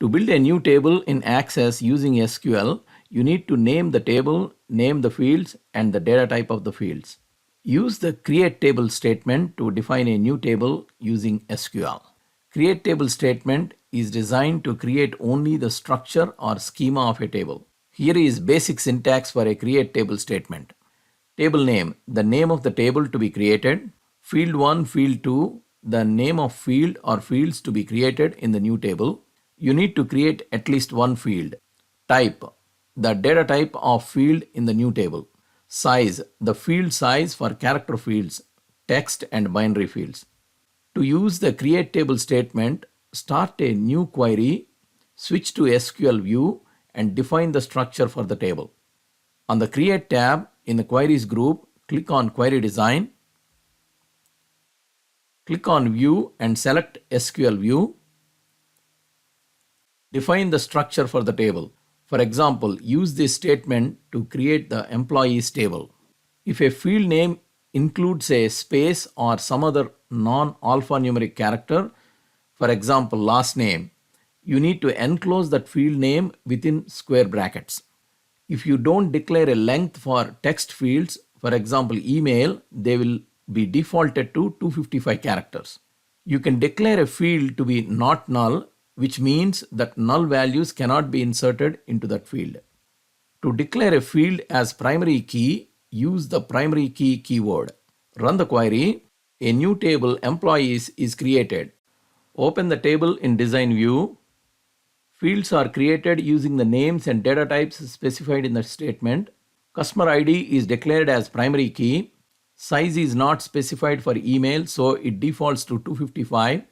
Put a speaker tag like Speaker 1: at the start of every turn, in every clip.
Speaker 1: To build a new table in Access using SQL, you need to name the table, name the fields, and the data type of the fields. Use the create table statement to define a new table using SQL. Create table statement is designed to create only the structure or schema of a table. Here is basic syntax for a create table statement. Table name, the name of the table to be created. Field 1, field 2, the name of field or fields to be created in the new table. You need to create at least one field. Type, the data type of field in the new table. Size, the field size for character fields, text and binary fields. To use the create table statement, start a new query, switch to SQL view and define the structure for the table. On the create tab in the queries group, click on query design. Click on view and select SQL view. Define the structure for the table. For example, use this statement to create the employees table. If a field name includes a space or some other non-alphanumeric character, for example, last name, you need to enclose that field name within square brackets. If you don't declare a length for text fields, for example, email, they will be defaulted to 255 characters. You can declare a field to be not null, which means that null values cannot be inserted into that field. To declare a field as primary key, use the primary key keyword. Run the query. A new table employees is created. Open the table in design view. Fields are created using the names and data types specified in the statement. Customer ID is declared as primary key. Size is not specified for email, so it defaults to 255.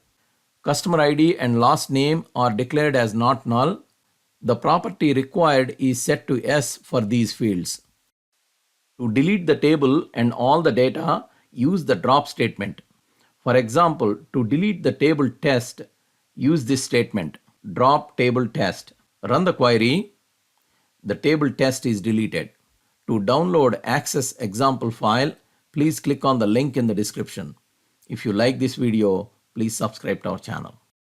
Speaker 1: Customer ID and last name are declared as not null. The property required is set to yes for these fields. To delete the table and all the data, use the drop statement. For example, to delete the table test, use this statement, drop table test. Run the query. The table test is deleted. To download Access example file, please click on the link in the description. If you like this video, please subscribe to our channel.